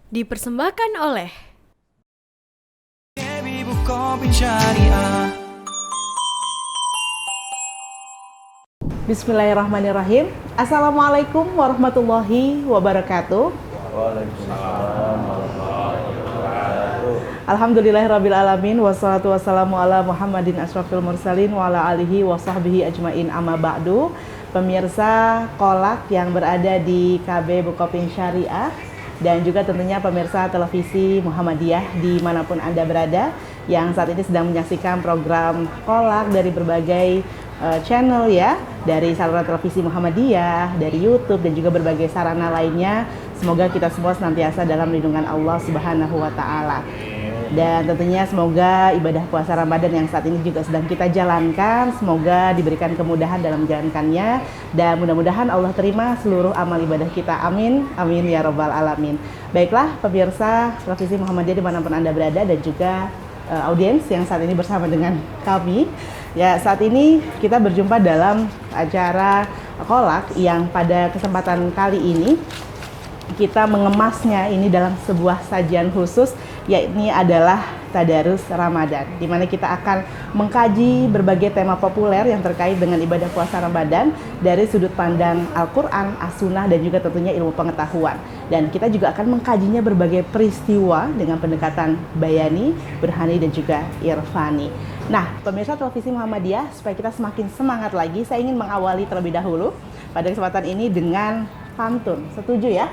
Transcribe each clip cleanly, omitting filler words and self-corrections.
Dipersembahkan oleh Bismillahirrahmanirrahim. Assalamualaikum warahmatullahi wabarakatuh. Alhamdulillahirrabbilalamin. Wassalatu wassalamu ala Muhammadin asyrafil mursalin wa ala alihi wa sahbihi ajmain amma ba'du. Pemirsa Kolak yang berada di KB Bukopin Syariah dan juga tentunya pemirsa televisi Muhammadiyah dimanapun Anda berada yang saat ini sedang menyaksikan program Kolak dari berbagai channel ya, dari saluran televisi Muhammadiyah, dari YouTube dan juga berbagai sarana lainnya. Semoga kita semua senantiasa dalam lindungan Allah Subhanahu wa taala. Dan tentunya semoga ibadah puasa Ramadan yang saat ini juga sedang kita jalankan, semoga diberikan kemudahan dalam menjalankannya dan mudah-mudahan Allah terima seluruh amal ibadah kita. Amin, amin ya robbal alamin. Baiklah pemirsa televisi Muhammadiyah dimanapun Anda berada dan juga audiens yang saat ini bersama dengan kami. Ya, saat ini kita berjumpa dalam acara Kolak yang pada kesempatan kali ini kita mengemasnya ini dalam sebuah sajian khusus, yakni adalah Tadarus Ramadan, di mana kita akan mengkaji berbagai tema populer yang terkait dengan ibadah puasa Ramadan dari sudut pandang Al-Quran, As-Sunnah, dan juga tentunya ilmu pengetahuan. Dan kita juga akan mengkajinya berbagai peristiwa dengan pendekatan bayani, berhani, dan juga irfani. Nah, pemirsa televisi Muhammadiyah, supaya kita semakin semangat lagi, saya ingin mengawali terlebih dahulu pada kesempatan ini dengan pantun. Setuju ya?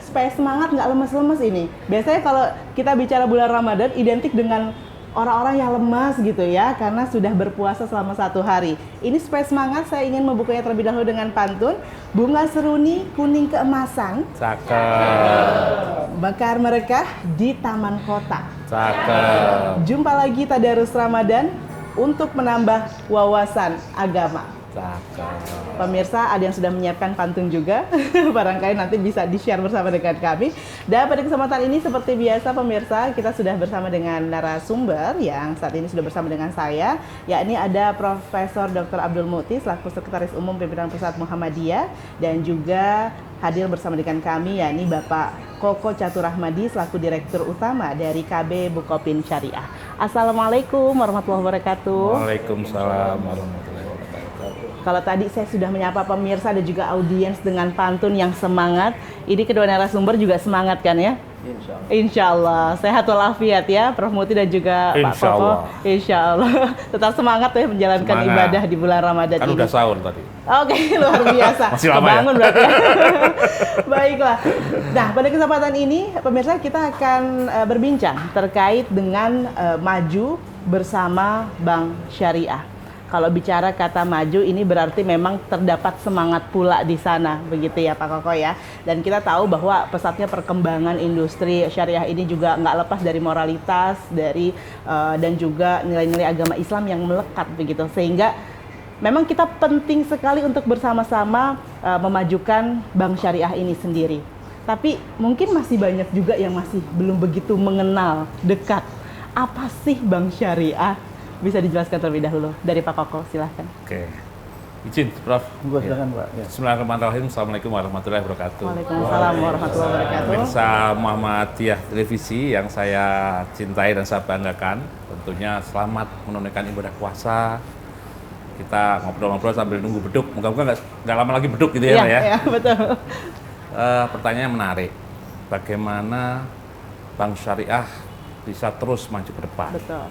Supaya semangat, nggak lemes-lemes ini. Biasanya kalau kita bicara bulan Ramadan identik dengan orang-orang yang lemas gitu ya, karena sudah berpuasa selama 1 hari. Ini supaya semangat, saya ingin membukanya terlebih dahulu dengan pantun. Bunga seruni kuning keemasan, cakep, bakar mereka di taman kota. cakep, Jumpa lagi Tadarus Ramadan untuk menambah wawasan agama. cakep. Pemirsa ada yang sudah menyiapkan pantun juga, barangkali nanti bisa di-share bersama dengan kami. Dan pada kesempatan ini seperti biasa pemirsa, kita sudah bersama dengan narasumber yang saat ini sudah bersama dengan saya, yakni ada Profesor Dr. Abdul Muti selaku Sekretaris Umum Pimpinan Pusat Muhammadiyah, dan juga hadir bersama dengan kami yakni Bapak Koko Caturahmadi selaku Direktur Utama dari KB Bukopin Syariah. Assalamualaikum warahmatullahi wabarakatuh. Waalaikumsalam warahmatullahi wabarakatuh. Kalau tadi saya sudah menyapa pemirsa dan juga audiens dengan pantun yang semangat, ini kedua narasumber juga semangat kan ya? Insya Allah. Sehat walafiat ya Prof. Muti dan juga Pak Koko. Insya Allah. Tetap semangat ya menjalankan Semangat. ibadah di bulan Ramadan Kan ini. udah sahur tadi. Oke, luar biasa. Masih lama ya? Kebangun berarti ya. Baiklah. Nah, pada kesempatan ini pemirsa kita akan berbincang terkait dengan maju bersama Bank Syariah. Kalau bicara kata maju ini berarti memang terdapat semangat pula di sana, begitu ya Pak Koko ya. Dan kita tahu bahwa pesatnya perkembangan industri syariah ini juga nggak lepas dari moralitas, dan juga nilai-nilai agama Islam yang melekat begitu. Sehingga memang kita penting sekali untuk bersama-sama memajukan bank syariah ini sendiri. Tapi mungkin masih banyak juga yang masih belum begitu mengenal dekat apa sih bank syariah. Bisa dijelaskan terlebih dahulu dari Pak Koko, silahkan. Oke. Izin, Prof. Silakan, Pak. Ya. Bismillahirrahmanirrahim. Assalamualaikum warahmatullahi wabarakatuh. Waalaikumsalam warahmatullahi wabarakatuh. Pemirsa Muhammadiyah Televisi yang saya cintai dan saya banggakan, tentunya selamat menunaikan ibadah puasa. Kita ngobrol-ngobrol sambil nunggu beduk. Moga-moga nggak lama lagi beduk gitu ya, Mbak ya. Iya, betul. Pertanyaan menarik. Bagaimana Bank Syariah bisa terus maju ke depan? Betul.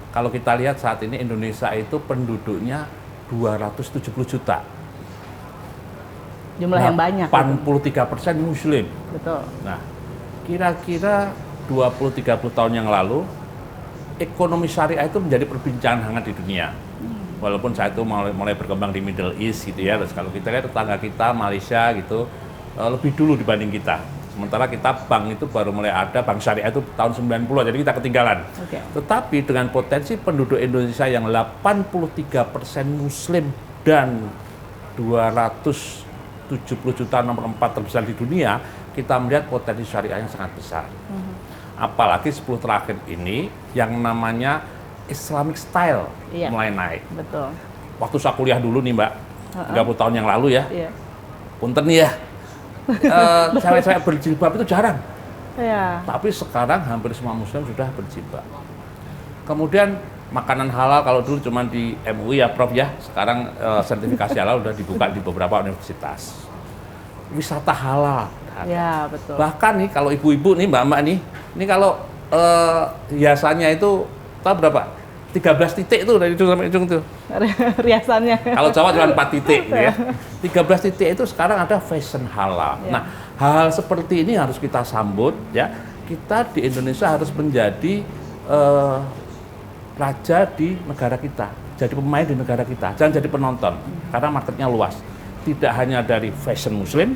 Kalau kita lihat saat ini Indonesia itu penduduknya 270 juta. Jumlah yang banyak. 83% Muslim. Betul. Nah, kira-kira 20-30 tahun yang lalu, ekonomi syariah itu menjadi perbincangan hangat di dunia. Walaupun saat itu mulai berkembang di Middle East gitu ya. Terus kalau kita lihat tetangga kita, Malaysia gitu, lebih dulu dibanding kita. Sementara kita bank itu baru mulai ada, bank syariah itu tahun 90, jadi kita ketinggalan. Oke. Tetapi dengan potensi penduduk Indonesia yang 83% Muslim dan 270 juta, nomor 4 terbesar di dunia, kita melihat potensi syariah yang sangat besar. Apalagi 10 terakhir ini yang namanya Islamic style Iya. mulai naik. Betul. Waktu saya kuliah dulu nih Mbak, 30 tahun yang lalu ya, Iya. punten nih ya, cewek-cewek berjilbab itu jarang. Ya. Tapi sekarang hampir semua muslim sudah berjilbab. Kemudian makanan halal kalau dulu cuma di MUI ya Prof ya, sekarang sertifikasi halal udah dibuka di beberapa universitas. Wisata halal. Ya, betul. Bahkan nih kalau ibu-ibu nih mbak-mbak nih, ini kalau hiasannya itu tahu berapa? 13 titik itu dari hidung sampai hidung tuh. Riasannya. Kalau Jawa cuma 4 titik gitu ya. 13 titik itu sekarang ada fashion halal. Ya. Nah, hal seperti ini harus kita sambut ya. Kita di Indonesia harus menjadi raja di negara kita. Jadi pemain di negara kita, jangan jadi penonton. Karena marketnya luas. Tidak hanya dari fashion muslim,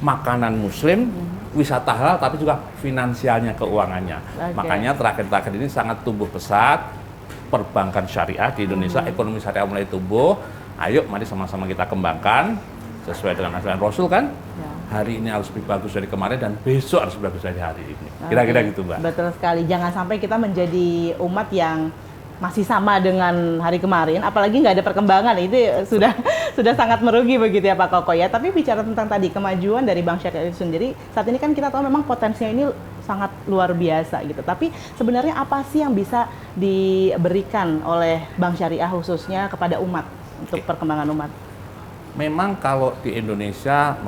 makanan muslim, wisata halal, tapi juga finansialnya, keuangannya. Okay. Makanya terakhir-terakhir ini sangat tumbuh pesat perbankan syariah di Indonesia, ekonomi syariah mulai tumbuh. Ayo mari sama-sama kita kembangkan sesuai dengan ajaran Rasul kan. Ya. Hari ini harus lebih bagus dari kemarin dan besok harus lebih bagus dari hari ini. Kira-kira gitu, Mbak. Betul sekali. Jangan sampai kita menjadi umat yang masih sama dengan hari kemarin, apalagi nggak ada perkembangan. Itu sudah sangat merugi begitu ya Pak Koko ya. Tapi bicara tentang tadi kemajuan dari Bank Syariah itu sendiri, saat ini kan kita tahu memang potensinya ini sangat luar biasa gitu. Tapi sebenarnya apa sih yang bisa diberikan oleh Bank Syariah khususnya kepada umat untuk perkembangan umat? Memang kalau di Indonesia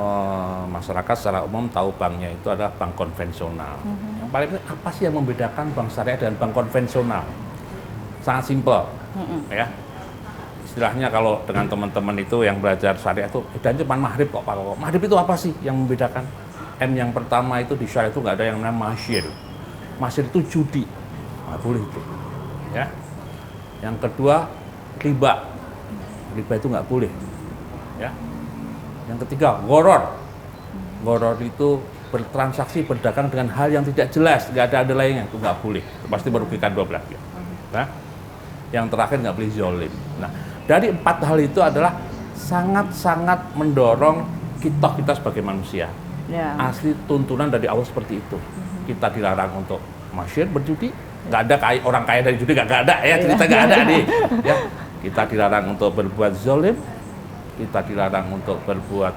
masyarakat secara umum tahu banknya itu adalah bank konvensional. Yang paling penting apa sih yang membedakan bank syariah dan bank konvensional? Sangat simpel, ya. Istilahnya kalau dengan teman-teman itu yang belajar syariah itu, dan cuma maghrib kok Pak Koko. Maghrib itu apa sih yang membedakan? M yang pertama itu di syariah itu nggak ada yang namanya masyir. Masyir itu judi, nggak boleh itu. Ya. Yang kedua riba, riba itu nggak boleh. Ya. Yang ketiga goror, goror itu bertransaksi berdagang dengan hal yang tidak jelas, nggak ada underlying-nya, itu nggak boleh. Itu pasti merugikan dua belah pihak. Nah, yang terakhir nggak boleh zolim. Nah, dari 4 hal itu adalah sangat-sangat mendorong kita sebagai manusia. Ya. Asli tuntunan dari Allah seperti itu. Kita dilarang untuk masyir berjudi, nggak ada orang kaya dari judi, nggak ada ya, cerita nggak ada nih. Ya, kita dilarang untuk berbuat zolim, kita dilarang untuk berbuat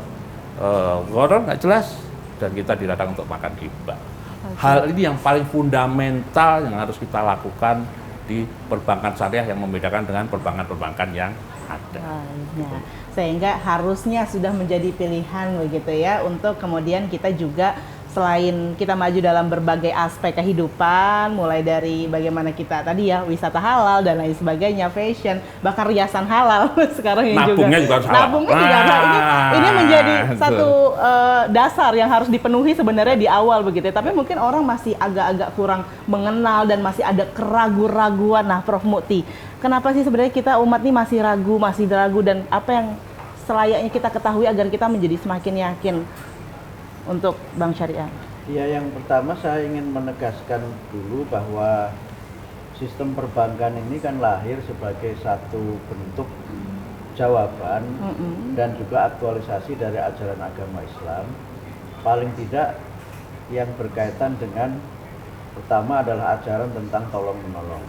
goror nggak jelas, dan kita dilarang untuk makan riba. Hal ini yang paling fundamental yang harus kita lakukan di perbankan syariah yang membedakan dengan perbankan-perbankan yang ada. Ya. Sehingga harusnya sudah menjadi pilihan begitu ya untuk kemudian kita juga selain kita maju dalam berbagai aspek kehidupan, mulai dari bagaimana kita tadi ya wisata halal dan lain sebagainya, fashion, bahkan riasan halal sekarang yang Nabungnya juga harus halal. Nabungnya juga halal. Ini menjadi satu dasar yang harus dipenuhi sebenarnya di awal begitu. Tapi mungkin orang masih agak-agak kurang mengenal dan masih ada keraguan-raguan. Nah, Prof Mukti, kenapa sih sebenarnya kita umat ini masih ragu dan apa yang selayaknya kita ketahui agar kita menjadi semakin yakin untuk Bank Syariah? Ya, yang pertama saya ingin menegaskan dulu bahwa sistem perbankan ini kan lahir sebagai satu bentuk jawaban dan juga aktualisasi dari ajaran agama Islam. Paling tidak yang berkaitan dengan pertama adalah ajaran tentang tolong menolong.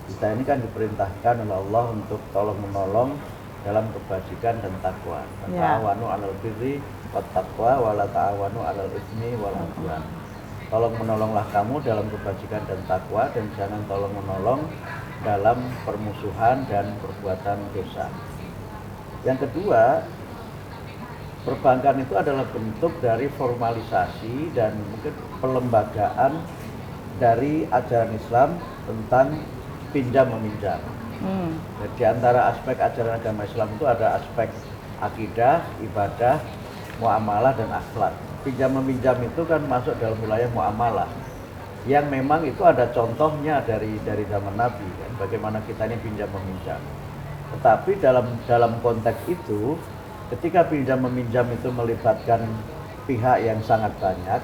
Kita ini kan diperintahkan oleh Allah untuk tolong menolong dalam kebajikan dan takwa. Ta'awanu 'alal birri wat taqwa wa la ta'awanu 'alal itsmi wal 'udwan. Tolong menolonglah kamu dalam kebajikan dan takwa, dan jangan tolong menolong dalam permusuhan dan perbuatan dosa. Yang kedua, perbankan itu adalah bentuk dari formalisasi dan mungkin pelembagaan dari ajaran Islam tentang pinjam meminjam. Di antara aspek ajaran agama Islam itu ada aspek akidah, ibadah, muamalah, dan akhlak. Pinjam meminjam itu kan masuk dalam wilayah muamalah, yang memang itu ada contohnya dari zaman Nabi kan, bagaimana kita ini pinjam meminjam. Tetapi dalam konteks itu, ketika pinjam meminjam itu melibatkan pihak yang sangat banyak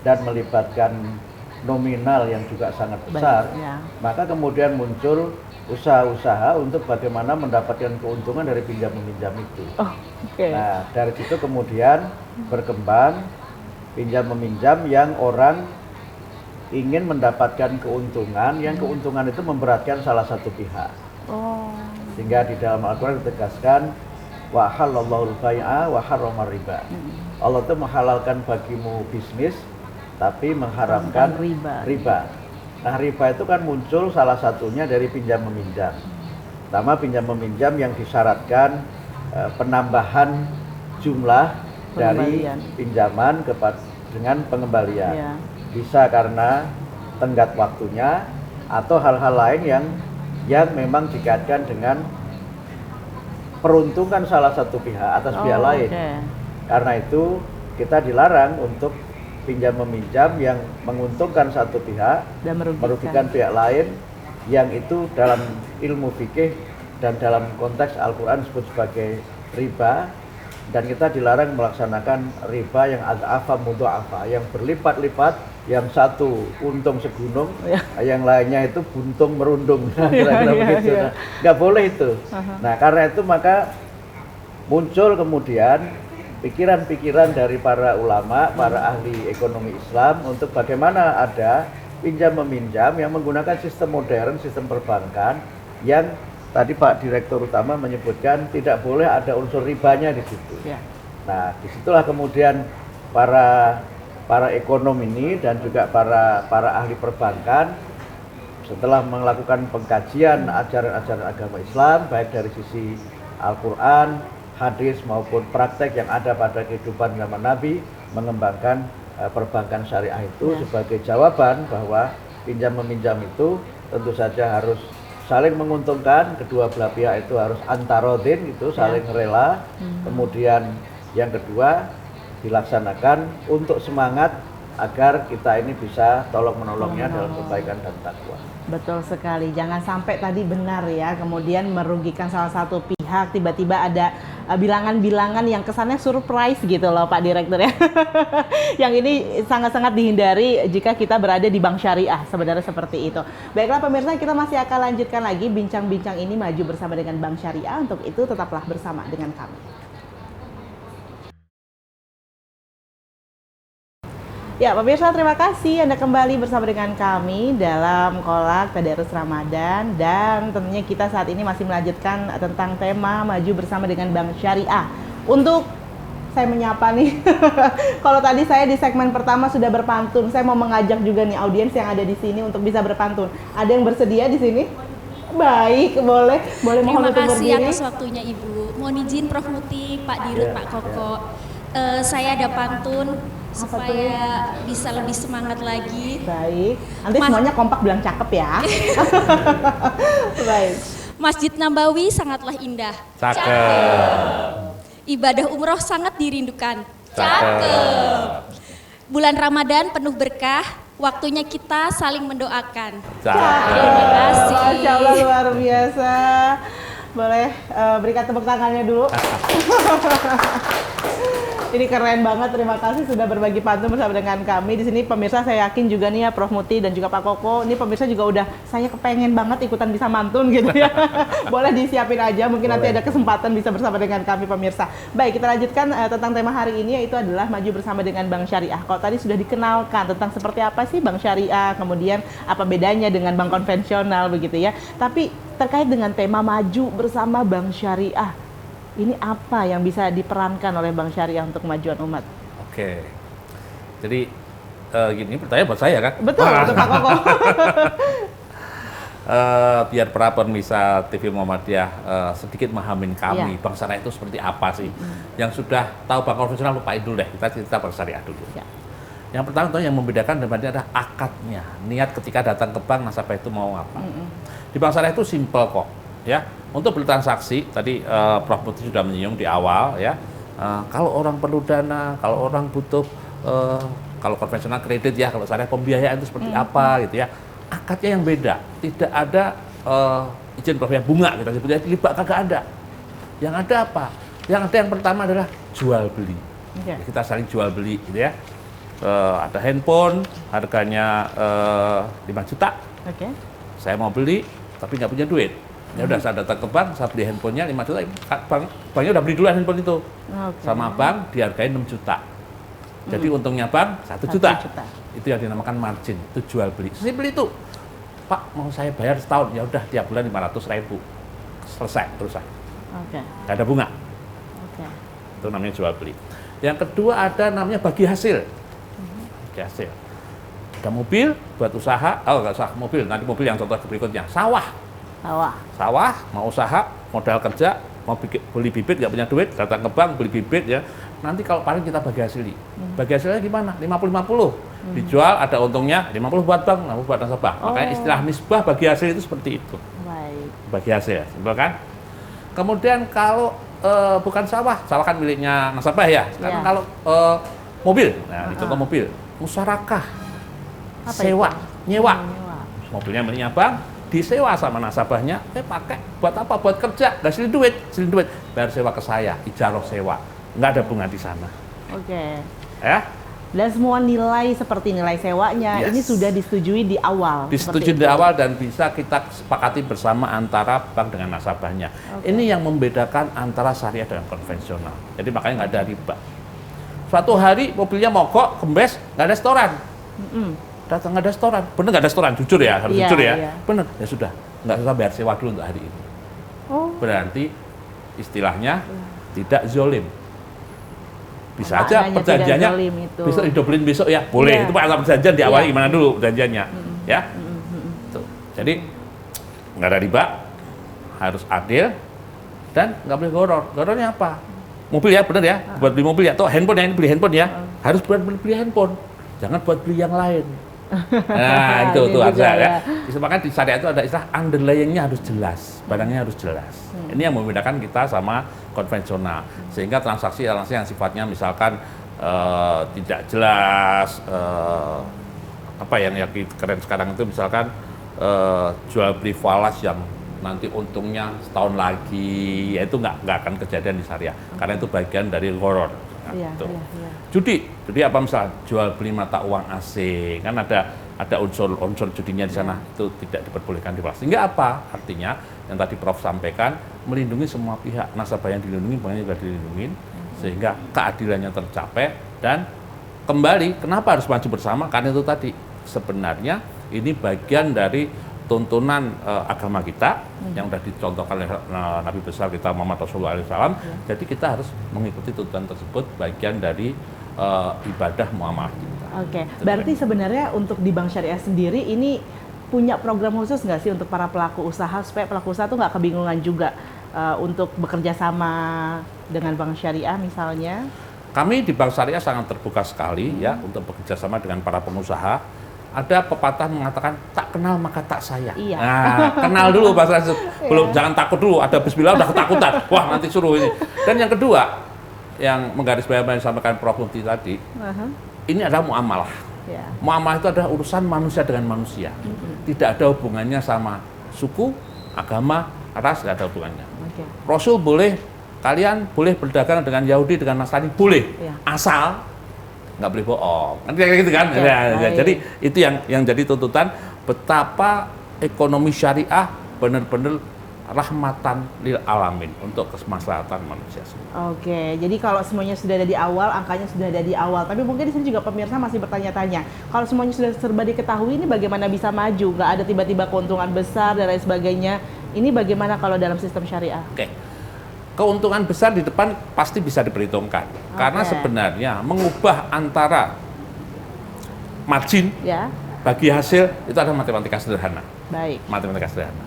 dan melibatkan nominal yang juga sangat besar, maka kemudian muncul usaha-usaha untuk bagaimana mendapatkan keuntungan dari pinjam meminjam itu. Nah, dari situ kemudian berkembang pinjam meminjam yang orang ingin mendapatkan keuntungan, yang keuntungan itu memberatkan salah satu pihak. Sehingga di dalam Al-Quran ditegaskan wa halallahu al-bai'a wa harrama riba. Allah itu menghalalkan bagimu bisnis tapi mengharamkan riba. Nah, riba itu kan muncul salah satunya dari pinjam meminjam. Pertama, pinjam meminjam yang disyaratkan penambahan jumlah dari pinjaman dengan pengembalian. Ya. Bisa karena tenggat waktunya atau hal-hal lain yang memang dikaitkan dengan peruntungan salah satu pihak atas pihak lain. Okay. Karena itu kita dilarang untuk pinjam meminjam yang menguntungkan satu pihak dan merugikan pihak lain, yang itu dalam ilmu fikih dan dalam konteks Al-Quran disebut sebagai riba. Dan kita dilarang melaksanakan riba yang ad'afa mudha'afa, yang berlipat-lipat, yang satu untung segunung, yang lainnya itu buntung merundung. Kira-kira begitu. Nah, nggak boleh itu. Nah, karena itu maka muncul kemudian pikiran-pikiran dari para ulama, para ahli ekonomi Islam untuk bagaimana ada pinjam meminjam yang menggunakan sistem modern, sistem perbankan yang tadi Pak Direktur Utama menyebutkan tidak boleh ada unsur ribanya di situ. Ya. Nah, disitulah kemudian para ekonom ini dan juga para ahli perbankan setelah melakukan pengkajian ajaran-ajaran agama Islam baik dari sisi Al-Quran, hadis maupun praktek yang ada pada kehidupan zaman Nabi, mengembangkan perbankan syariah itu sebagai jawaban bahwa pinjam meminjam itu tentu saja harus saling menguntungkan, kedua belah pihak itu harus antarodin, itu saling rela. Kemudian yang kedua dilaksanakan untuk semangat agar kita ini bisa tolong menolongnya dalam kebaikan dan takwa. Betul sekali, jangan sampai tadi benar ya, kemudian merugikan salah satu pihak, tiba-tiba ada bilangan-bilangan yang kesannya surprise gitu loh Pak Direktur ya. Yang ini sangat-sangat dihindari jika kita berada di bank syariah, sebenarnya seperti itu. Baiklah pemirsa, kita masih akan lanjutkan lagi bincang-bincang ini maju bersama dengan bank syariah. Untuk itu tetaplah bersama dengan kami. Ya, pemirsa, terima kasih Anda kembali bersama dengan kami dalam Kolak Tadarus Ramadan, dan tentunya kita saat ini masih melanjutkan tentang tema maju bersama dengan Bank Syariah. Untuk saya menyapa nih, kalau tadi saya di segmen pertama sudah berpantun, saya mau mengajak juga nih audiens yang ada di sini untuk bisa berpantun. Ada yang bersedia di sini? Baik, boleh mohon untuk berdiri. Terima kasih atas waktunya Ibu. Mohon izin Prof Muti, Pak Dirut, Pak Koko. Saya ada pantun supaya bisa lebih semangat lagi. Baik. Nanti semuanya kompak bilang cakep ya. Baik. Masjid Nabawi sangatlah indah. Cakep. Ibadah umroh sangat dirindukan. Cakep. Bulan Ramadan penuh berkah. Waktunya kita saling mendoakan. Cakep. Terima kasih. Masya Allah, luar biasa. Boleh berikan tepuk tangannya dulu. Ini keren banget, terima kasih sudah berbagi pantun bersama dengan kami. Di sini pemirsa saya yakin juga nih ya Prof Muti dan juga Pak Koko, ini pemirsa juga udah saya kepengen banget ikutan bisa mantun gitu ya. Boleh disiapin aja, mungkin nanti ada kesempatan bisa bersama dengan kami pemirsa. Baik, kita lanjutkan tentang tema hari ini, yaitu adalah maju bersama dengan Bank Syariah. Kalau tadi sudah dikenalkan tentang seperti apa sih Bank Syariah, kemudian apa bedanya dengan bank konvensional begitu ya. Tapi terkait dengan tema maju bersama Bank Syariah, ini apa yang bisa diperankan oleh Bank Syariah untuk kemajuan umat? Oke, jadi gini pertanyaan buat saya kan? Betul, betul Pak Koko. Biar para pemirsa TV Muhammadiyah sedikit memahamin kami, Bank Syariah itu seperti apa sih? Yang sudah tahu bank konvensional lupain dulu deh, kita cerita Bank Syariah dulu. Ya. Yang pertama yang membedakan adalah akadnya, niat ketika datang ke bank nasabah itu mau apa. Di Bank Syariah itu simple kok, ya. Untuk bertransaksi, tadi Prof Putri sudah menyinggung di awal ya, kalau orang perlu dana, kalau orang butuh, kalau konvensional kredit ya, kalau syariah pembiayaan itu seperti apa gitu ya, akadnya yang beda, tidak ada izin pembiayaan bunga kita sebutnya, libat kagak ada. Yang ada apa? Yang ada yang pertama adalah jual beli, kita saling jual beli gitu ya. Ada handphone harganya 5 juta, saya mau beli tapi nggak punya duit. Ya udah, saya datang ke bank, saya beli handphonenya 5 juta, banknya udah beli duluan handphone itu. Sama bank dihargain 6 juta. Jadi untungnya bank 1 juta. Itu yang dinamakan margin, itu jual beli. Simpel itu. Pak, mau saya bayar setahun, ya udah tiap bulan 500.000. Selesai, selesai. Nggak ada bunga. Oke. Itu namanya jual beli. Yang kedua ada namanya bagi hasil. Bagi hasil. Ada mobil buat usaha, nggak usah mobil, nanti mobil yang contoh berikutnya, sawah. Sawah, mau usaha, modal kerja, mau beli bibit, nggak punya duit, datang ke bank, beli bibit ya. Nanti kalau paling kita bagi hasil. Bagi hasilnya gimana? 50-50. Dijual, ada untungnya, 50 buat bank, 50 buat nasabah. Makanya istilah nisbah bagi hasil itu seperti itu. Baik. Bagi hasil, simpel kan? Kemudian kalau bukan sawah kan miliknya nasabah ya. Sekarang kalau mobil, nah itu contoh mobil, musyarakah, sewa, nyewa. Mobilnya miliknya bank, disewa sama nasabahnya, pakai buat apa? Buat kerja, nggak silih duit, bayar sewa ke saya, ijaroh sewa, nggak ada bunga di sana. Oke. Ya? Dan semua nilai seperti nilai sewanya ini sudah disetujui di awal. Disetujui di awal dan bisa kita sepakati bersama antara bank dengan nasabahnya. Ini yang membedakan antara syariah dan konvensional. Jadi makanya nggak ada riba. Suatu hari mobilnya mogok, kempes, nggak ada setoran. Datang nggak ada setoran, bener nggak ada setoran, jujur ya, harus jujur ya. Bener, ya sudah, nggak usah bayar sewa dulu untuk hari ini. Berarti istilahnya tidak zolim. Bisa aja perjanjiannya besok didobelin besok ya, boleh. Itu Pak perjanjian di awal gimana dulu perjanjiannya, ya. Tuh. Jadi nggak ada riba, harus adil dan nggak boleh goror. Gorornya apa? Mobil ya, bener ya, buat beli mobil ya. Atau handphone ya, ini beli handphone ya, harus buat beli handphone, jangan buat beli yang lain. Nah itu harus ya. Disebabkan di syariat itu ada istilah underlying-nya harus jelas, barangnya harus jelas. Ini yang membedakan kita sama konvensional. Sehingga transaksi yang sifatnya misalkan tidak jelas, apa yang keren sekarang itu misalkan jual beli falas yang nanti untungnya setahun lagi, ya itu nggak akan kejadian di syariah, karena itu bagian dari gharar. Judi apa misalnya jual beli mata uang asing, kan ada unsur judinya di sana, itu tidak diperbolehkan di falas. Sehingga apa? Artinya yang tadi Prof sampaikan, melindungi semua pihak, nasabah yang dilindungi, banknya juga dilindungi, sehingga keadilannya tercapai. Dan kembali, kenapa harus maju bersama? Karena itu tadi, sebenarnya ini bagian dari tuntunan agama kita yang sudah dicontohkan oleh Nabi besar kita Muhammad Rasulullah SAW. Jadi kita harus mengikuti tuntunan tersebut, bagian dari ibadah muamalah kita. Oke, berarti sebenarnya untuk di Bank Syariah sendiri ini punya program khusus nggak sih untuk para pelaku usaha, supaya pelaku usaha tuh nggak kebingungan juga untuk bekerja sama dengan Bank Syariah misalnya? Kami di Bank Syariah sangat terbuka sekali ya untuk bekerja sama dengan para pengusaha. Ada pepatah mengatakan tak kenal maka tak sayang. Nah, kenal dulu bahasa belum, jangan takut dulu. Ada bismillah udah ketakutan. Wah nanti suruh ini. Dan yang kedua, yang menggarisbawahi yang disampaikan Prof Muti tadi, ini adalah muamalah. Muamalah itu adalah urusan manusia dengan manusia. Tidak ada hubungannya sama suku, agama, ras, nggak ada hubungannya. Rasul boleh, kalian boleh berdagang dengan Yahudi, dengan Nasrani, boleh. Asal nggak boleh bohong, kan kayak gitu kan. Jadi itu yang jadi tuntutan, betapa ekonomi syariah benar-benar rahmatan lil alamin untuk kemaslahatan manusia semua. Oke, jadi kalau semuanya sudah ada di awal, angkanya sudah ada di awal. Tapi mungkin di sini juga pemirsa masih bertanya-tanya, kalau semuanya sudah serba diketahui, ini bagaimana bisa maju? Nggak ada tiba-tiba keuntungan besar dan lain sebagainya. Ini bagaimana kalau dalam sistem syariah? Keuntungan besar di depan pasti bisa diperhitungkan, karena sebenarnya mengubah antara margin bagi hasil itu adalah matematika sederhana. Matematika sederhana.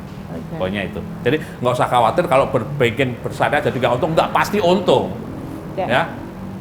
Pokoknya itu. Jadi nggak usah khawatir kalau berbikin bersyariah jadi nggak untung, nggak pasti untung. Ya.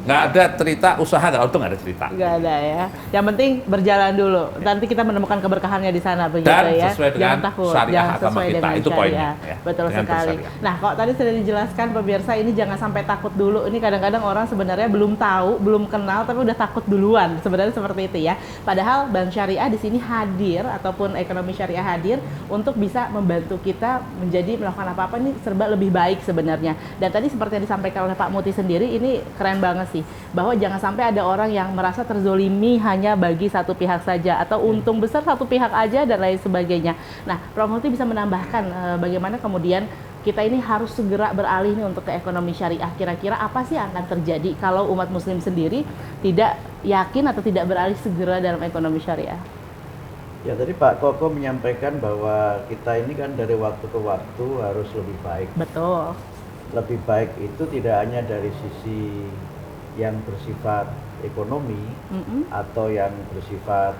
Nggak ada cerita usaha nggak untung, nggak ada cerita. Nggak ada ya. Yang penting berjalan dulu. Nanti kita menemukan keberkahannya di sana begitu dan ya. Sesuai dengan jangan takut. Syariah jangan agama kita. Itu poinnya. Ya. Betul sekali. Nah, kalau tadi sudah dijelaskan pemirsa, ini jangan sampai takut dulu. Ini kadang-kadang orang sebenarnya belum tahu, belum kenal, tapi udah takut duluan. Sebenarnya seperti itu ya. Padahal Bank Syariah di sini hadir ataupun ekonomi syariah hadir untuk bisa membantu kita menjadi melakukan apa-apa ini serba lebih baik sebenarnya. Dan tadi seperti yang disampaikan oleh Pak Muti sendiri, ini keren banget sih, bahwa jangan sampai ada orang yang merasa terzolimi hanya bagi satu pihak saja atau untung besar satu pihak aja dan lain sebagainya. Nah, Prof Muti bisa menambahkan bagaimana kemudian kita ini harus segera beralih nih untuk ke ekonomi syariah. Kira-kira apa sih yang akan terjadi kalau umat muslim sendiri tidak yakin atau tidak beralih segera dalam ekonomi syariah? Ya, tadi Pak Koko menyampaikan bahwa kita ini kan dari waktu ke waktu harus lebih baik. Betul. lebih baik itu tidak hanya dari sisi yang bersifat ekonomi atau yang bersifat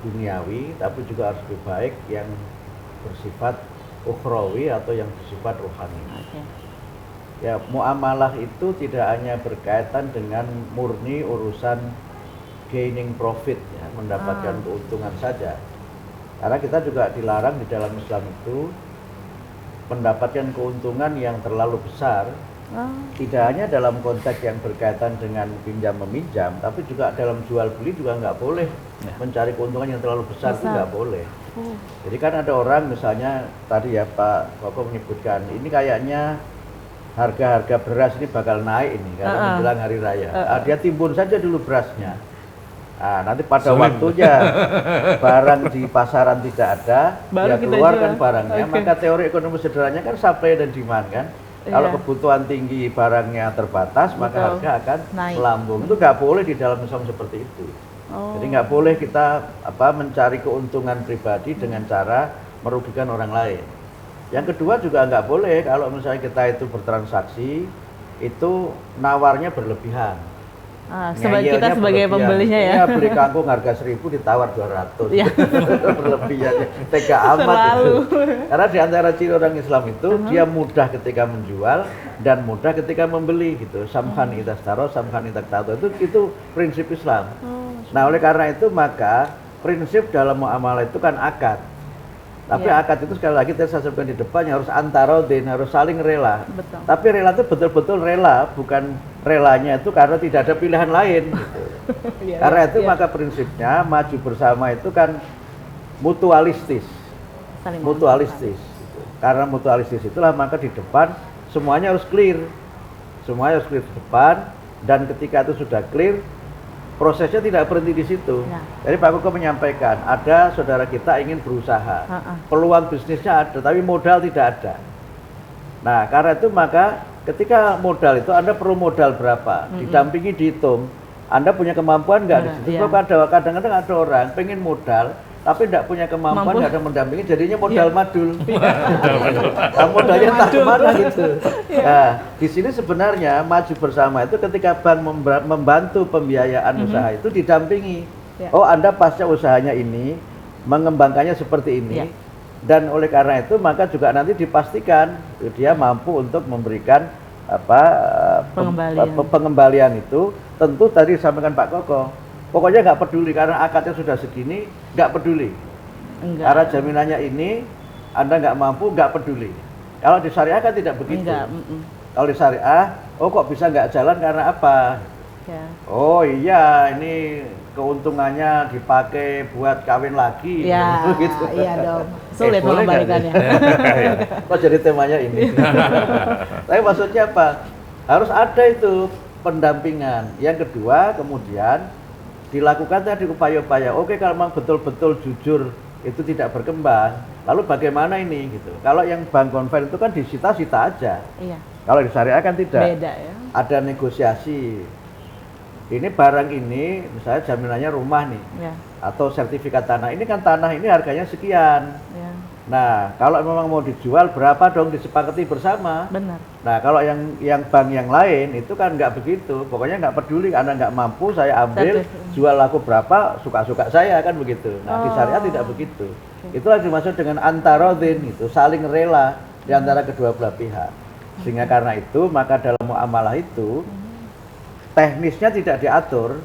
duniawi, tapi juga harus lebih baik yang bersifat ukhrawi atau yang bersifat rohani. Ya, muamalah itu tidak hanya berkaitan dengan murni urusan gaining profit, ya, mendapatkan keuntungan saja. Karena kita juga dilarang di dalam Islam itu mendapatkan keuntungan yang terlalu besar, tidak hanya dalam konteks yang berkaitan dengan pinjam meminjam, tapi juga dalam jual beli juga nggak boleh mencari keuntungan yang terlalu besar, itu nggak boleh. Jadi kan ada orang misalnya tadi ya Pak Koko menyebutkan ini kayaknya harga beras ini bakal naik ini karena menjelang hari raya. Dia timbun saja dulu berasnya. Nanti pada waktunya barang di pasaran tidak ada, dia keluarkan barangnya, maka teori ekonomi sederhananya kan supply dan demand kan. Kalau kebutuhan tinggi barangnya terbatas, maka harga akan melambung. Itu nggak boleh di dalam Islam seperti itu. Jadi nggak boleh kita mencari keuntungan pribadi dengan cara merugikan orang lain. Yang kedua juga nggak boleh kalau misalnya kita itu bertransaksi itu nawarnya berlebihan. Kita sebagai pembelinya ya. Beli kangkung harga 1.000 ditawar 200. Berlebihan, tega amat itu. Karena di antara ciri orang Islam itu dia mudah ketika menjual dan mudah ketika membeli gitu. Samhan idza staro, samhan idza qtada, itu prinsip Islam. Nah, oleh karena itu maka prinsip dalam muamalah itu kan akad. Tapi akad itu sekali lagi saya sebutkan di depannya harus antarodin, harus saling rela. Betul. Tapi rela itu betul-betul rela, bukan relanya itu karena tidak ada pilihan lain. Gitu. Karena itu maka prinsipnya maju bersama itu kan mutualistis. Mutualistis. Gitu. Karena mutualistis itulah maka di depan semuanya harus clear. Semuanya harus clear di depan, dan ketika itu sudah clear, prosesnya tidak berhenti di situ. Jadi Pak Koko menyampaikan, ada saudara kita ingin berusaha, peluang bisnisnya ada, tapi modal tidak ada. Nah, karena itu maka ketika modal itu Anda perlu modal berapa, didampingi dihitung. Anda punya kemampuan nggak di situ? Kadang-kadang ada orang pengen modal, tapi tidak punya kemampuan, nggak ada mendampingi, jadinya modal madul. Modalnya entah kemana gitu. Nah, di sini sebenarnya maju bersama itu ketika bank membantu pembiayaan usaha itu didampingi. Oh, Anda pasca usahanya ini, mengembangkannya seperti ini, dan oleh karena itu maka juga nanti dipastikan dia mampu untuk memberikan pengembalian itu. Tentu tadi disampaikan Pak Koko, pokoknya nggak peduli karena akadnya sudah segini, nggak peduli. Karena jaminannya ini, Anda nggak mampu, nggak peduli. Kalau di syariah kan tidak begitu. Kalau di syariah, oh kok bisa nggak jalan karena apa? Oh iya, ini keuntungannya dipakai buat kawin lagi. Gitu. Iya dong. Sulit mengembalikannya. Kok jadi temanya ini? Tapi maksudnya apa? Harus ada itu pendampingan. Yang kedua, kemudian dilakukan tadi upaya-upaya. Oke, kalau memang betul-betul jujur itu tidak berkembang, lalu bagaimana ini gitu? Kalau yang bank konven itu kan disita-sita aja. Kalau di syariah kan tidak. Beda ya. Ada negosiasi. Ini barang ini, misalnya jaminannya rumah nih, atau sertifikat tanah. Ini kan tanah ini harganya sekian. Nah, kalau memang mau dijual berapa dong disepakati bersama. Benar. Nah, kalau yang bank yang lain itu kan nggak begitu. Pokoknya nggak peduli, Anda nggak mampu, saya ambil, jual laku berapa, suka-suka saya, kan begitu. Nah, di syariat tidak begitu. Itulah dimaksud dengan antarodin, itu saling rela di antara kedua belah pihak. Sehingga karena itu, maka dalam muamalah itu, teknisnya tidak diatur,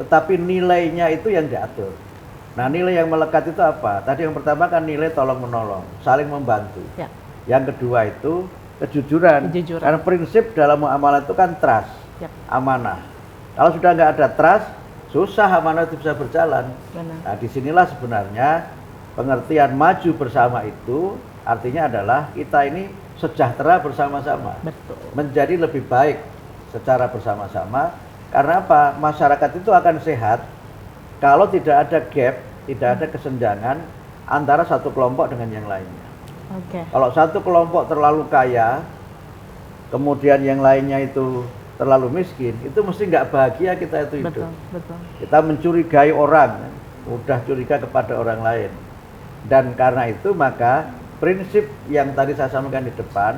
tetapi nilainya itu yang diatur. Nah, nilai yang melekat itu apa? Tadi yang pertama kan nilai tolong-menolong, saling membantu. Yang kedua itu kejujuran. Karena prinsip dalam muamalah itu kan trust, amanah. Kalau sudah nggak ada trust, susah amanah itu bisa berjalan. Nah, disinilah sebenarnya pengertian maju bersama itu artinya adalah kita ini sejahtera bersama-sama, menjadi lebih baik secara bersama-sama. Karena apa? Masyarakat itu akan sehat kalau tidak ada gap, tidak ada kesenjangan antara satu kelompok dengan yang lainnya. Kalau satu kelompok terlalu kaya, kemudian yang lainnya itu terlalu miskin, itu mesti nggak bahagia kita itu hidup. Kita mencurigai orang, mudah curiga kepada orang lain. Dan karena itu maka prinsip yang tadi saya sampaikan di depan,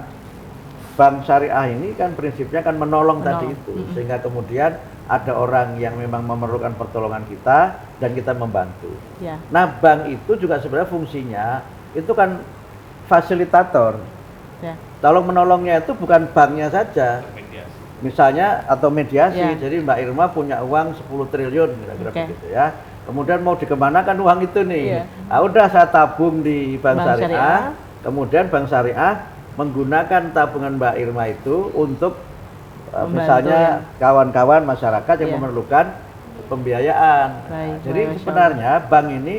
bank syariah ini kan prinsipnya kan menolong. Tadi itu, sehingga kemudian ada orang yang memang memerlukan pertolongan kita dan kita membantu. Ya. Nah, bank itu juga sebenarnya fungsinya itu kan fasilitator. Ya. Tolong menolongnya itu bukan banknya saja, misalnya atau mediasi. Ya. Jadi Mbak Irma punya uang 10 triliun kira-kira Oke. begitu ya. Kemudian mau dikemanakan uang itu nih? Iya. Udah saya tabung di bank Bank syariah. syariah. Kemudian bank syariah menggunakan tabungan Mbak Irma itu untuk misalnya kawan-kawan masyarakat yang Iya. memerlukan pembiayaan. Baik, Jadi Masya sebenarnya bank ini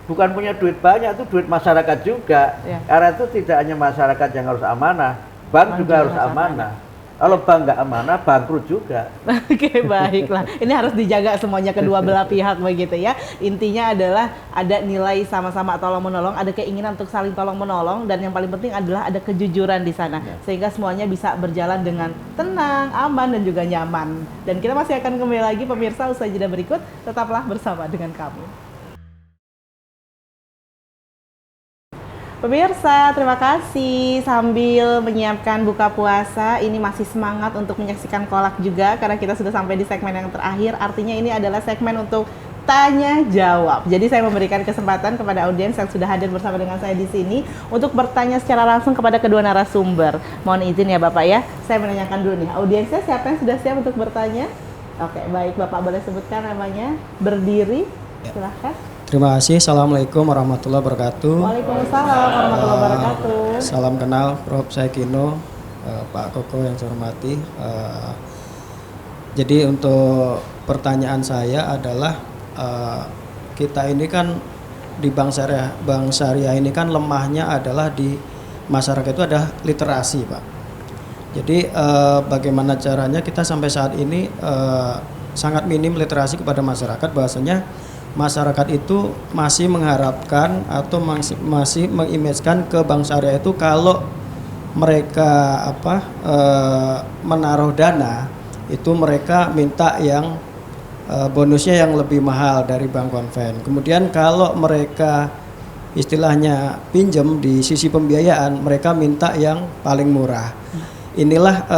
bukan punya duit banyak, itu duit masyarakat juga. Iya. Karena itu tidak hanya masyarakat yang harus amanah, bank juga harus amanah. Kalau bank nggak amanah, bangkrut juga. Oke, baiklah. Ini harus dijaga semuanya kedua belah pihak begitu ya. Intinya adalah ada nilai sama-sama tolong menolong, ada keinginan untuk saling tolong menolong, dan yang paling penting adalah ada kejujuran di sana, sehingga semuanya bisa berjalan dengan tenang, aman, dan juga nyaman. Dan kita masih akan kembali lagi pemirsa usai jeda berikut. Tetaplah bersama dengan kami. Pemirsa, terima kasih. Sambil menyiapkan buka puasa, ini masih semangat untuk menyaksikan kolak juga, karena kita sudah sampai di segmen yang terakhir. Artinya ini adalah segmen untuk tanya jawab. Jadi saya memberikan kesempatan kepada audiens yang sudah hadir bersama dengan saya di sini untuk bertanya secara langsung kepada kedua narasumber. Mohon izin ya Bapak ya, saya menanyakan dulu nih, audiensnya siapa yang sudah siap untuk bertanya? Oke, baik, Bapak boleh sebutkan namanya, berdiri, silahkan. Terima kasih. Assalamualaikum warahmatullahi wabarakatuh. Waalaikumsalam warahmatullahi wabarakatuh. Salam kenal, Prof. Saya Kino, Pak Koko yang saya hormati. Jadi untuk pertanyaan saya adalah kita ini kan di bank syariah ini kan lemahnya adalah di masyarakat itu ada literasi, Pak. Jadi bagaimana caranya kita sampai saat ini sangat minim literasi kepada masyarakat, bahwasanya masyarakat itu masih mengharapkan atau masih mengimajinkan ke bank syariah itu kalau mereka menaruh dana itu mereka minta yang bonusnya yang lebih mahal dari bank konven. Kemudian kalau mereka istilahnya pinjam di sisi pembiayaan, mereka minta yang paling murah. Inilah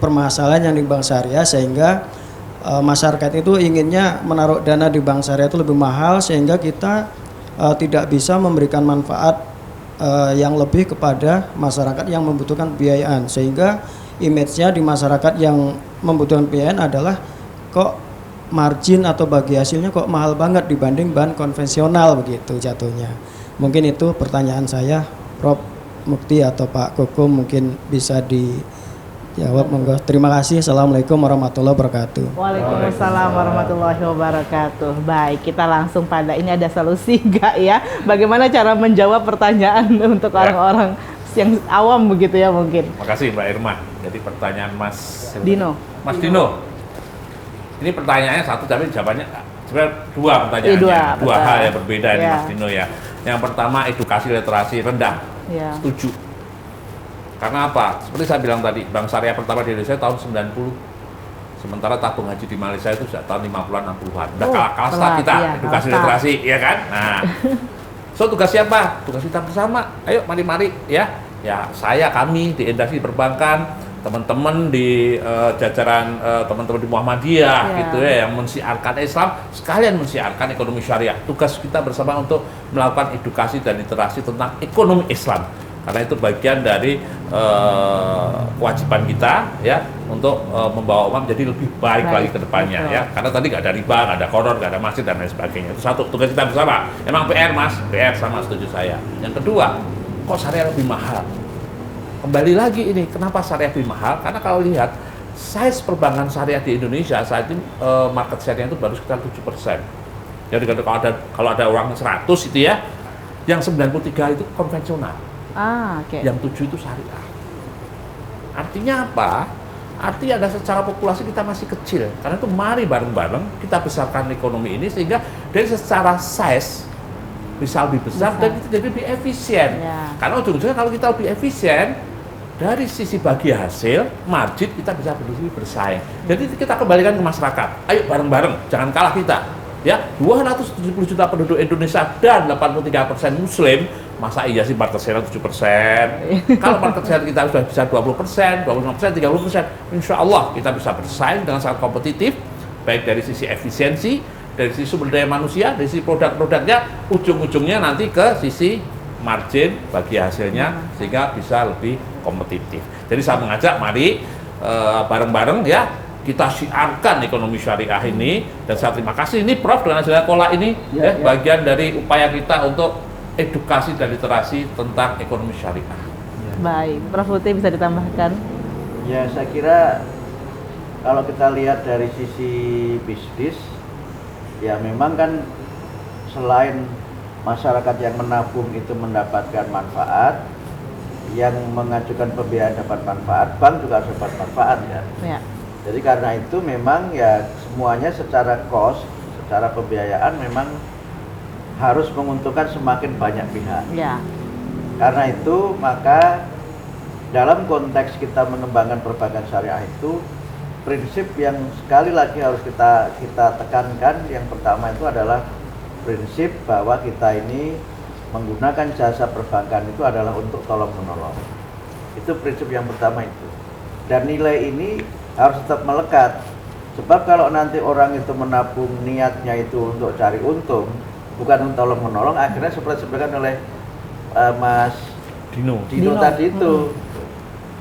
permasalahan yang di bank syariah, sehingga masyarakat itu inginnya menaruh dana di bank syariah itu lebih mahal, sehingga kita tidak bisa memberikan manfaat yang lebih kepada masyarakat yang membutuhkan pembiayaan, sehingga image-nya di masyarakat yang membutuhkan pembiayaan adalah kok margin atau bagi hasilnya kok mahal banget dibanding bank konvensional, begitu jatuhnya. Mungkin itu pertanyaan saya, Prof. Mukti atau Pak Koko mungkin bisa dijawab, monggo. Terima kasih. Assalamualaikum warahmatullahi wabarakatuh. Waalaikumsalam warahmatullahi wabarakatuh. Baik, kita langsung pada ini, ada solusi nggak ya? Bagaimana cara menjawab pertanyaan untuk orang-orang yang awam begitu ya mungkin? Makasih Mbak Irma. Jadi pertanyaan Mas Dino. Mas Dino. Ini pertanyaannya satu tapi jawabannya sebenarnya dua pertanyaannya. Dua hal yang berbeda ini Mas Dino ya. Yang pertama edukasi literasi rendah. Ya. Setuju. Karena apa? Seperti saya bilang tadi, bank syariah pertama di Indonesia tahun 90. Sementara tabung haji di Malaysia itu sudah tahun 50-an, 60-an. Udah kalah start kita, iya, edukasi literasi, ya kan? Nah, so tugas siapa? Tugas kita bersama. Ayo, mari-mari ya. Ya, kami di industri perbankan, teman-teman di jajaran teman-teman di Muhammadiyah, gitu ya, yang mensiarkan Islam, sekalian mensiarkan ekonomi syariah. Tugas kita bersama untuk melakukan edukasi dan literasi tentang ekonomi Islam. Karena itu bagian dari kewajiban kita ya untuk membawa umat menjadi lebih baik lagi ke depannya ya. Karena tadi nggak ada riba, nggak ada koron, nggak ada masjid dan lain sebagainya. Itu satu tugas kita bersama. Emang PR Mas, PR sama, setuju saya. Yang kedua, kok syariah lebih mahal? Kembali lagi ini, kenapa syariah lebih mahal? Karena kalau lihat size perbankan syariah di Indonesia saat ini market share-nya itu baru sekitar 7%. Jadi kalau ada uang 100 itu ya, yang 93 itu konvensional. Yang 7 itu syariah. Artinya apa? Artinya ada secara populasi kita masih kecil. Karena itu mari bareng-bareng kita besarkan ekonomi ini sehingga dari secara size bisa lebih besar dan kita jadi lebih efisien. Karena ujung-ujungnya kalau kita lebih efisien dari sisi bagi hasil, margin kita bisa berdiri bersaing. Jadi kita kembalikan ke masyarakat. Ayo bareng-bareng, jangan kalah kita. Ya, 270 juta penduduk Indonesia dan 83% Muslim, masa iya sih market share 7%? Kalau market share kita sudah bisa 20%, 25%, 30%, insya Allah kita bisa bersaing dengan sangat kompetitif, baik dari sisi efisiensi, dari sisi sumber daya manusia, dari sisi produk-produknya, ujung-ujungnya nanti ke sisi margin bagi hasilnya, sehingga bisa lebih kompetitif. Jadi saya mengajak, mari bareng-bareng ya, kita siarkan ekonomi syariah ini, dan saya terima kasih ini Prof dengan hasilnya Kola ini bagian dari upaya kita untuk edukasi dan literasi tentang ekonomi syariah. Baik, Prof Muti bisa ditambahkan? Ya, saya kira kalau kita lihat dari sisi bisnis, ya memang kan selain masyarakat yang menabung itu mendapatkan manfaat, yang mengajukan pembiayaan dapat manfaat, bank juga harus dapat manfaat ya. Jadi karena itu memang ya semuanya secara cost, secara pembiayaan memang harus menguntungkan semakin banyak pihak. Karena itu maka dalam konteks kita mengembangkan perbankan syariah itu, prinsip yang sekali lagi harus kita tekankan, yang pertama itu adalah prinsip bahwa kita ini menggunakan jasa perbankan itu adalah untuk tolong menolong. Itu prinsip yang pertama itu. Dan nilai ini harus tetap melekat, sebab kalau nanti orang itu menabung niatnya itu untuk cari untung, bukan untuk tolong menolong, akhirnya seperti disebutkan oleh Mas Dino tadi itu,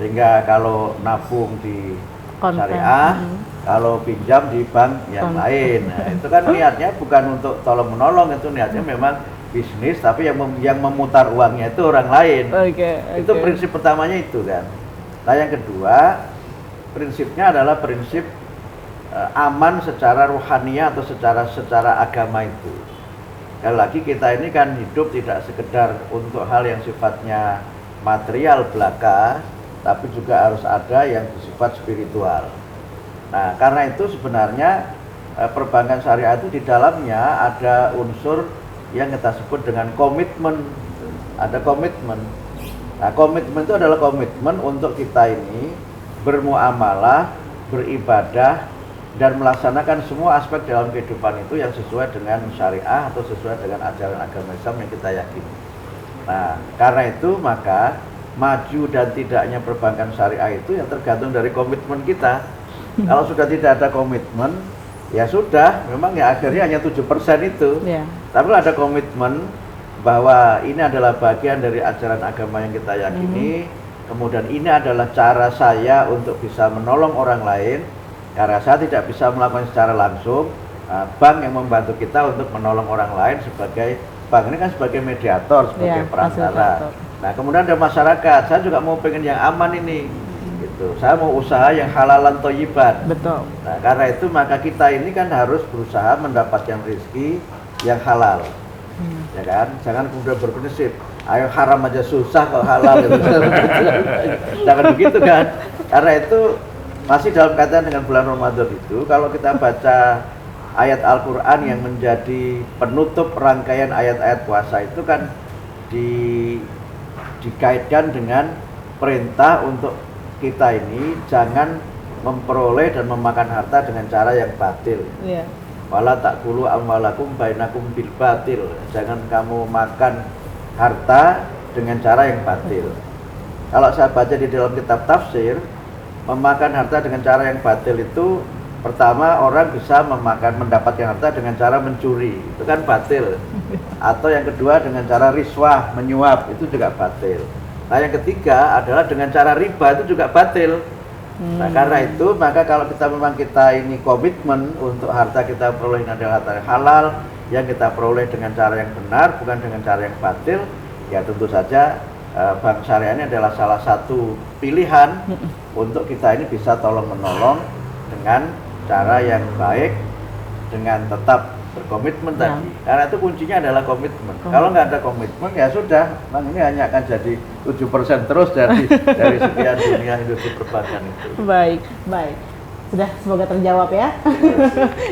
sehingga kalau nabung di syariah, kalau pinjam di bank yang lain, nah, itu kan niatnya bukan untuk tolong menolong, itu niatnya memang bisnis, tapi yang memutar uangnya itu orang lain. Itu prinsip pertamanya itu kan. Nah yang kedua, prinsipnya adalah prinsip aman secara rohaniah atau secara agama itu. Sekali lagi kita ini kan hidup tidak sekedar untuk hal yang sifatnya material belaka, tapi juga harus ada yang bersifat spiritual. Nah karena itu sebenarnya perbankan syariah itu di dalamnya ada unsur yang kita sebut dengan komitmen. Ada komitmen. Nah komitmen itu adalah komitmen untuk kita ini bermuamalah, beribadah, dan melaksanakan semua aspek dalam kehidupan itu yang sesuai dengan syariah atau sesuai dengan ajaran agama Islam yang kita yakini. Nah, karena itu maka maju dan tidaknya perbankan syariah itu yang tergantung dari komitmen kita. Kalau sudah tidak ada komitmen, ya sudah, memang ya akhirnya hanya 7% itu. Tapi kalau ada komitmen bahwa ini adalah bagian dari ajaran agama yang kita yakini, kemudian ini adalah cara saya untuk bisa menolong orang lain, karena saya tidak bisa melakukan secara langsung, bank yang membantu kita untuk menolong orang lain sebagai, bank ini kan sebagai mediator, sebagai perantara. Nah kemudian ada masyarakat, saya juga mau pengen yang aman ini, gitu. Saya mau usaha yang halalan thayyiban. Nah karena itu maka kita ini kan harus berusaha mendapatkan rezeki yang halal. Ya kan, jangan kemudian berprinsip ayo haram aja susah kok halal gitu. Jangan begitu kan, karena itu masih dalam kaitan dengan bulan Ramadan itu, kalau kita baca ayat Al-Quran yang menjadi penutup rangkaian ayat-ayat puasa itu kan dikaitkan dengan perintah untuk kita ini jangan memperoleh dan memakan harta dengan cara yang batil. Wala ta'kulu amwalakum bainakum bil batil. Jangan kamu makan harta dengan cara yang batil. Kalau saya baca di dalam kitab tafsir, memakan harta dengan cara yang batil itu pertama orang bisa mendapatkan harta dengan cara mencuri, itu kan batil. Atau yang kedua dengan cara riswah, menyuap, itu juga batil. Nah yang ketiga adalah dengan cara riba, itu juga batil. Nah karena itu maka kalau kita ini komitmen untuk harta kita peroleh adalah harta yang halal, yang kita peroleh dengan cara yang benar, bukan dengan cara yang batil, ya tentu saja bank syariah ini adalah salah satu pilihan untuk kita ini bisa tolong menolong dengan cara yang baik, dengan tetap berkomitmen tadi. Karena itu kuncinya adalah komitmen. Kalau nggak ada komitmen ya sudah, bang ini hanya akan jadi 7% terus dari sekian dunia industri perbankan itu. Baik. Sudah, semoga terjawab ya.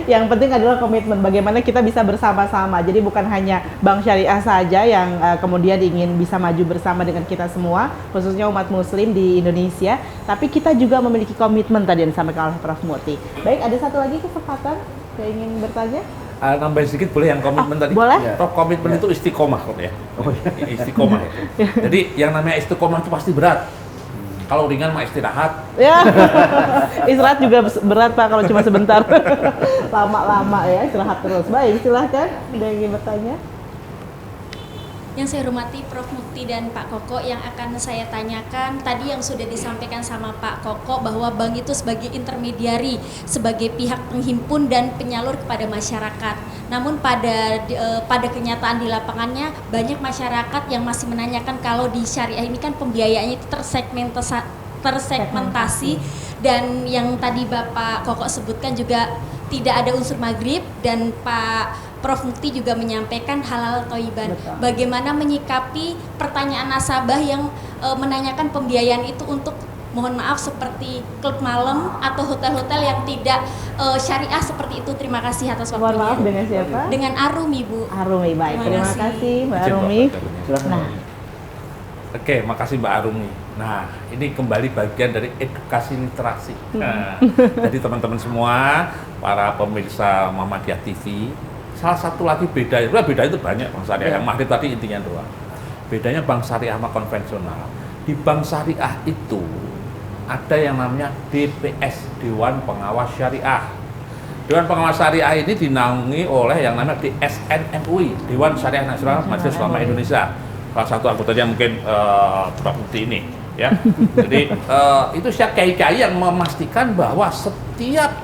Yang penting adalah komitmen, bagaimana kita bisa bersama-sama. Jadi bukan hanya Bank Syariah saja yang kemudian ingin bisa maju bersama dengan kita semua, khususnya umat muslim di Indonesia, tapi kita juga memiliki komitmen tadi yang disampaikan oleh Prof Muti. Baik, ada satu lagi kesempatan yang ingin bertanya? Nambahin sedikit boleh yang komitmen tadi? boleh. Toh komitmen itu istiqomah kok ya. Istiqomah itu. Jadi yang namanya istiqomah itu pasti berat. Kalau ringan mah istirahat. Ya, istirahat juga berat Pak kalau cuma sebentar. Lama-lama ya istirahat terus. Baik, silahkan ada yang ingin bertanya. Yang saya hormati Prof. Mukti dan Pak Koko, yang akan saya tanyakan tadi yang sudah disampaikan sama Pak Koko bahwa bank itu sebagai intermediari, sebagai pihak penghimpun dan penyalur kepada masyarakat. Namun pada kenyataan di lapangannya banyak masyarakat yang masih menanyakan kalau di syariah ini kan pembiayaannya itu tersegmentasi dan yang tadi Bapak Koko sebutkan juga tidak ada unsur maghrib dan Pak Prof. Mukti juga menyampaikan halal toiban. Bagaimana menyikapi pertanyaan nasabah yang menanyakan pembiayaan itu untuk mohon maaf seperti klub malam atau hotel-hotel yang tidak syariah seperti itu. Terima kasih atas waktunya. Mohon maaf, dengan siapa? Dengan Arumi, Bu. Arumi, baik. Terima kasih Mbak Izin, Arumi. Bapak. Nah, Oke, makasih Mbak Arumi. Nah, ini kembali bagian dari edukasi literasi. Nah, jadi teman-teman semua, para pemirsa Muhammadiyah TV, salah satu lagi beda itu banyak bank syariah. Yang maghrib tadi intinya doang. Bedanya bank syariah sama konvensional. Di bank syariah itu ada yang namanya DPS, Dewan Pengawas Syariah. Dewan Pengawas Syariah ini dinaungi oleh yang namanya DSN MUI, Dewan Syariah Nasional Majelis Ulama Indonesia. Salah satu anggotanya mungkin Prof. Mukti ini, ya. Jadi itu siap kiai-kiai yang memastikan bahwa setiap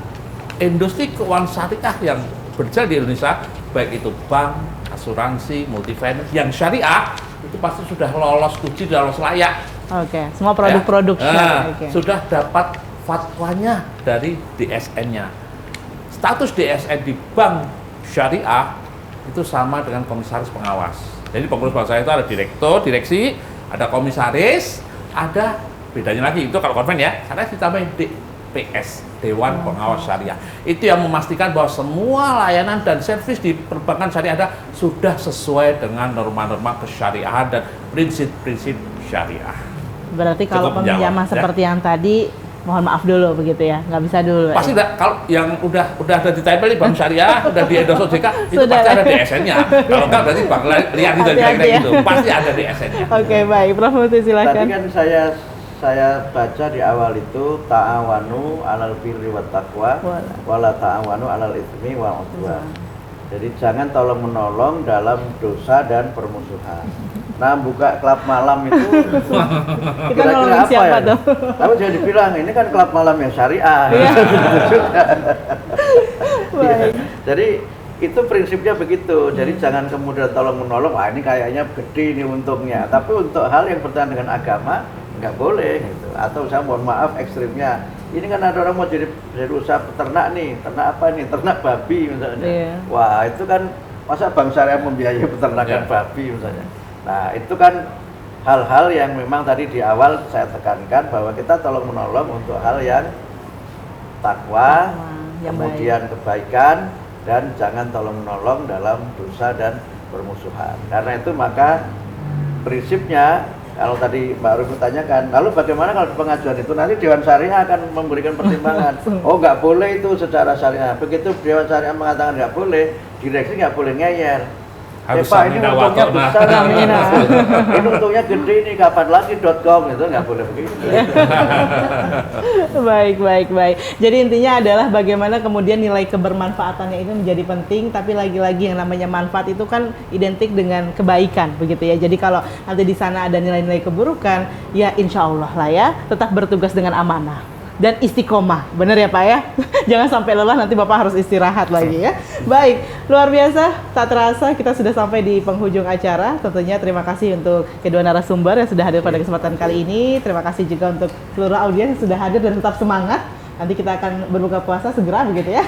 industri keuangan syariah yang berjalan di Indonesia, baik itu bank, asuransi, multifinance, yang syariah itu pasti sudah lolos uji, lolos layak. oke. Semua produk-produk Ya. syariah, oke. Sudah dapat fatwanya dari DSN-nya. Status DSN di bank syariah itu sama dengan komisaris pengawas. Jadi pengurus bank syariah itu ada direktur, direksi, ada komisaris, ada bedanya lagi itu kalau konven ya, karena ditambahin DPS, Dewan Pengawas Syariah. Itu yang memastikan bahwa semua layanan dan servis di perbankan syariah ada sudah sesuai dengan norma-norma kesyariahan dan prinsip-prinsip syariah. Berarti kalau Cukup menjawab, peminjaman ya. seperti yang tadi, mohon maaf dulu begitu ya, nggak bisa dulu. Pasti kalau yang udah ada di tempel di bank syariah, udah di endorse OJK, itu Sudah. pasti ada DSN-nya. Kalau enggak berarti bank lihat itu Hati-hati kira-kira ya. gitu. Pasti ada DSN-nya. Oke, baik. Prof. Mukti silakan. Tadi kan saya baca di awal itu ta'awanu 'alal birri wat taqwa wala ta'awanu 'alal itsmi wal 'udwan. Jadi jangan tolong menolong dalam dosa dan permusuhan. Nah, buka klub malam itu Kita nolongin siapa tuh? Tapi jangan dibilang ini kan klub malam yang syariah. Iya. Iya. Jadi itu prinsipnya begitu. Jadi jangan kemudian tolong menolong. Wah, ini kayaknya gede ini untungnya. Tapi untuk hal yang berkaitan dengan agama nggak boleh gitu. Atau saya mohon maaf ekstrimnya. Ini kan ada orang mau jadi usaha peternak nih. Ternak apa nih? Ternak babi misalnya. Iya. Wah, itu kan masa bank syariah membiayai peternakan babi misalnya. Nah, itu kan hal-hal yang memang tadi di awal saya tekankan bahwa kita tolong menolong untuk hal yang takwa, yang kemudian kebaikan, dan jangan tolong menolong dalam dosa dan permusuhan. Karena itu maka prinsipnya kalau tadi Mbak Arumi tanyakan, lalu bagaimana kalau di pengajuan itu nanti Dewan Syariah akan memberikan pertimbangan. Oh, nggak boleh itu secara syariah. Begitu Dewan Syariah mengatakan nggak boleh, direksi nggak boleh ngeyel. Harus Pak, ini samina wa untungnya ta'na. besar, ini untungnya gede nih, kapan lagi .com itu nggak boleh begitu. Baik. Jadi intinya adalah bagaimana kemudian nilai kebermanfaatannya itu menjadi penting, tapi lagi-lagi yang namanya manfaat itu kan identik dengan kebaikan, begitu ya. Jadi kalau nanti di sana ada nilai-nilai keburukan, ya insya Allah lah ya, tetap bertugas dengan amanah dan istiqomah, bener ya Pak ya? Jangan sampai lelah nanti Bapak harus istirahat lagi ya. Baik, luar biasa, tak terasa kita sudah sampai di penghujung acara. Tentunya terima kasih untuk kedua narasumber yang sudah hadir pada kesempatan kali ini. Terima kasih juga untuk seluruh audiens yang sudah hadir dan tetap semangat. Nanti kita akan berbuka puasa segera begitu ya.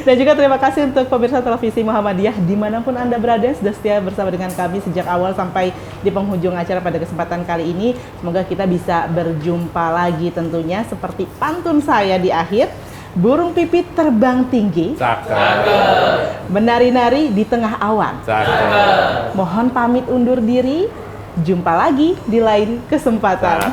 Dan juga terima kasih untuk pemirsa televisi Muhammadiyah dimanapun Anda berada sudah setia bersama dengan kami sejak awal sampai di penghujung acara pada kesempatan kali ini. Semoga kita bisa berjumpa lagi tentunya seperti pantun saya di akhir. Burung pipit terbang tinggi, menari-nari di tengah awan. Mohon pamit undur diri. Jumpa lagi di lain kesempatan.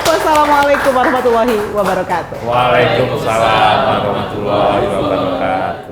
Wassalamualaikum warahmatullahi wabarakatuh. Waalaikumsalam warahmatullahi wabarakatuh.